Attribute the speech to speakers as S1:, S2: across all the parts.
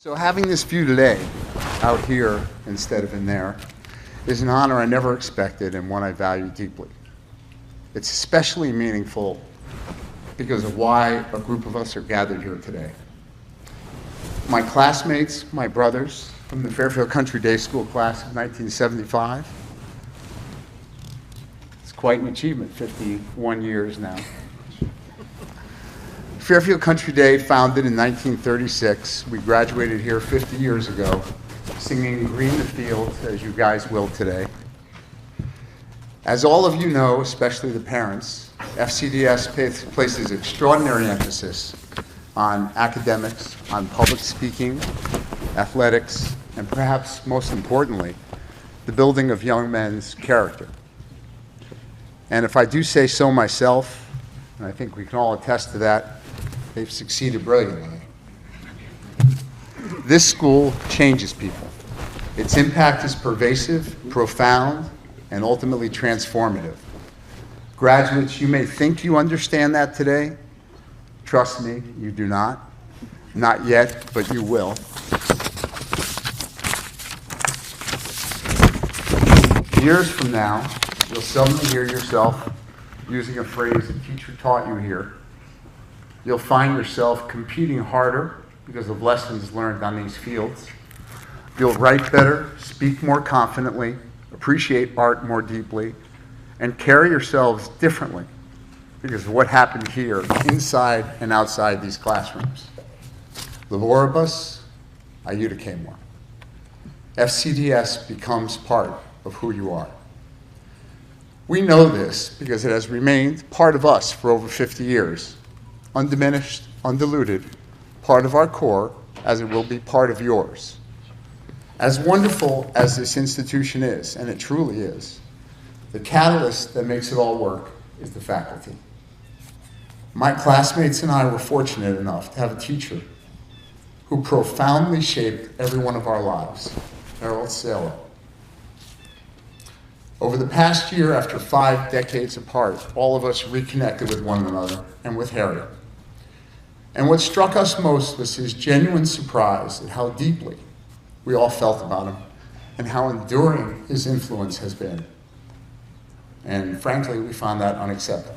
S1: So having this view today, out here instead of in there, is an honor I never expected and one I value deeply. It's especially meaningful because of why a group of us are gathered here today. My classmates, my brothers from the Fairfield Country Day School class of 1975, it's quite an achievement, 51 years now. Fairfield Country Day, founded in 1936. We graduated here 50 years ago, singing Green the Fields, as you guys will today. As all of you know, especially the parents, FCDS places extraordinary emphasis on academics, on public speaking, athletics, and perhaps most importantly, the building of young men's character. And if I do say so myself, and I think we can all attest to that, they've succeeded brilliantly. This school changes people. Its impact is pervasive, profound, and ultimately transformative. Graduates, you may think you understand that today. Trust me, you do not. Not yet, but you will. Years from now, you'll suddenly hear yourself using a phrase a teacher taught you here. You'll find yourself competing harder because of lessons learned on these fields. You'll write better, speak more confidently, appreciate art more deeply, and carry yourselves differently because of what happened here, inside and outside these classrooms. Laboribus, iudice more. FCDS becomes part of who you are. We know this because it has remained part of us for over 50 years. Undiminished, undiluted, part of our core, as it will be part of yours. As wonderful as this institution is, and it truly is, the catalyst that makes it all work is the faculty. My classmates and I were fortunate enough to have a teacher who profoundly shaped every one of our lives, Harold Saylor. Over the past year, after 5 decades apart, all of us reconnected with one another and with Harry. And what struck us most was his genuine surprise at how deeply we all felt about him and how enduring his influence has been. And frankly, we found that unacceptable.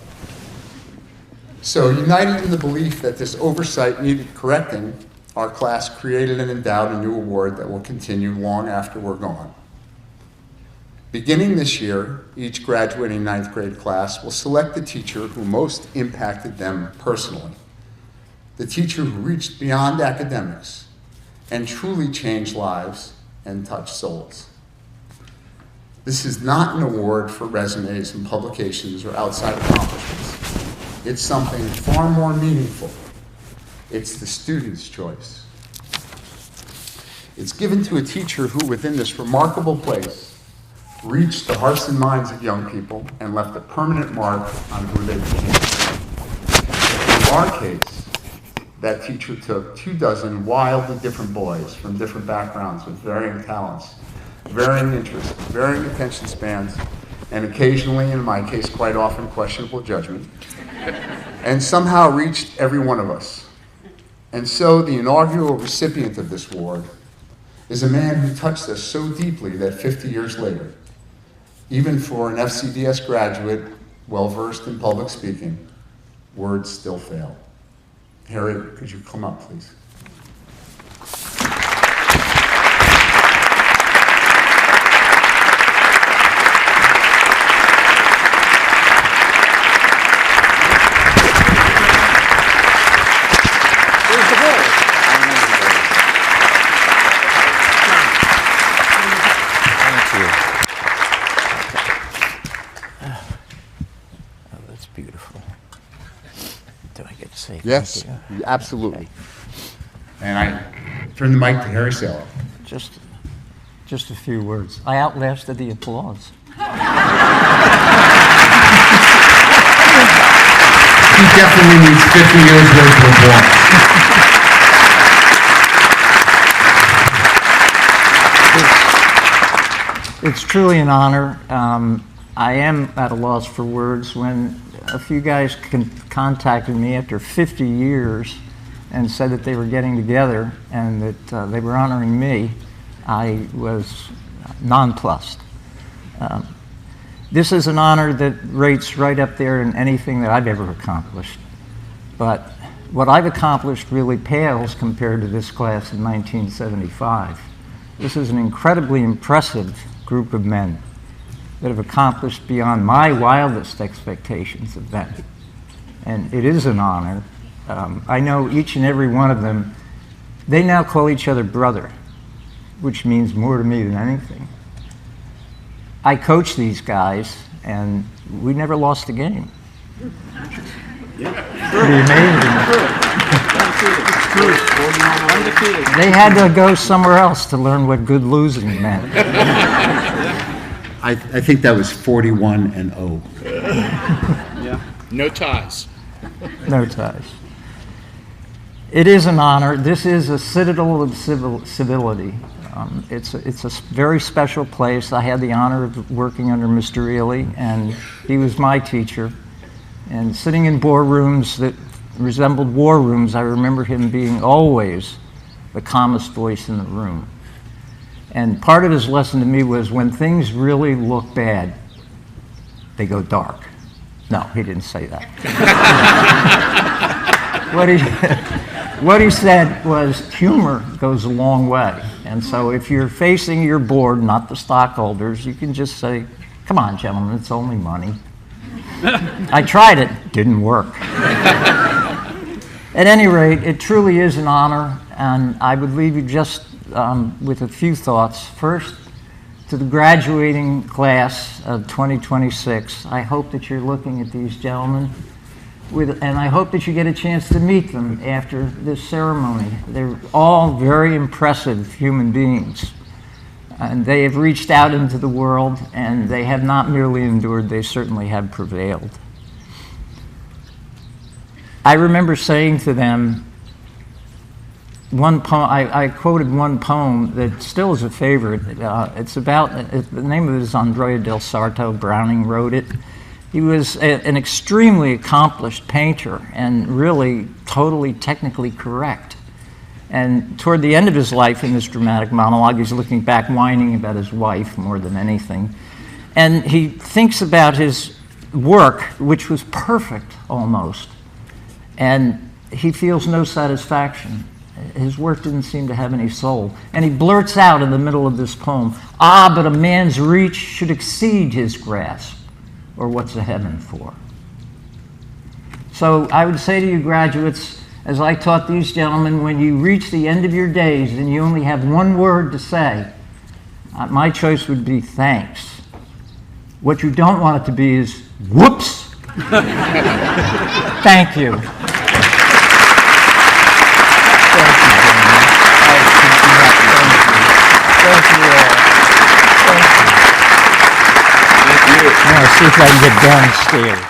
S1: So, united in the belief that this oversight needed correcting, our class created and endowed a new award that will continue long after we're gone. Beginning this year, each graduating 9th grade class will select the teacher who most impacted them personally. The teacher who reached beyond academics and truly changed lives and touched souls. This is not an award for resumes and publications or outside accomplishments. It's something far more meaningful. It's the student's choice. It's given to a teacher who, within this remarkable place, reached the hearts and minds of young people and left a permanent mark on who they became. In our case, that teacher took 24 wildly different boys from different backgrounds with varying talents, varying interests, varying attention spans, and occasionally, in my case, quite often, questionable judgment, and somehow reached every one of us. And so the inaugural recipient of this award is a man who touched us so deeply that 50 years later, even for an FCDS graduate well-versed in public speaking, words still fail. Harry, could you come up, please?
S2: Where's the ball? Thank you. Oh, that's beautiful. Do I get to say
S1: Yes,
S2: thank you?
S1: absolutely. And I turn the mic to Harry Saylor.
S3: Just a few words. I outlasted the applause.
S1: He definitely needs 50 years worth of applause.
S3: It's truly an honor. I am at a loss for words. When a few guys contacted me after 50 years and said that they were getting together and that they were honoring me, I was nonplussed. This is an honor that rates right up there in anything that I've ever accomplished. But what I've accomplished really pales compared to this class in 1975. This is an incredibly impressive group of men that have accomplished beyond my wildest expectations of them. And it is an honor. I know each and every one of them, they now call each other brother, which means more to me than anything. I coach these guys, and we never lost a game. Pretty amazing. They had to go somewhere else to learn what good losing meant.
S1: I think that was 41-0.
S4: Yeah. No ties.
S3: No ties. It is an honor. This is a citadel of civility. It's a very special place. I had the honor of working under Mr. Ely, and he was my teacher. And sitting in boardrooms that resembled war rooms, I remember him being always the calmest voice in the room. And part of his lesson to me was when things really look bad, they go dark. No, he didn't say that. What he said was humor goes a long way. And so if you're facing your board, not the stockholders, you can just say, come on, gentlemen, it's only money. I tried it, didn't work. At any rate, it truly is an honor, and I would leave you just with a few thoughts. First, to the graduating class of 2026, I hope that you're looking at these gentlemen, and I hope that you get a chance to meet them after this ceremony. They're all very impressive human beings. And they have reached out into the world, and they have not merely endured, they certainly have prevailed. I remember saying to them, one poem, I quoted one poem that still is a favorite. It's about, the name of it is Andrea del Sarto. Browning wrote it. He was an extremely accomplished painter and really totally technically correct. And toward the end of his life in this dramatic monologue, he's looking back, whining about his wife more than anything. And he thinks about his work, which was perfect almost, and he feels no satisfaction. His work didn't seem to have any soul. And he blurts out in the middle of this poem, "Ah, but a man's reach should exceed his grasp, or what's a heaven for?" So I would say to you graduates, as I taught these gentlemen, when you reach the end of your days and you only have one word to say, my choice would be thanks. What you don't want it to be is whoops. Thank you. I'm going to see if I can get downstairs.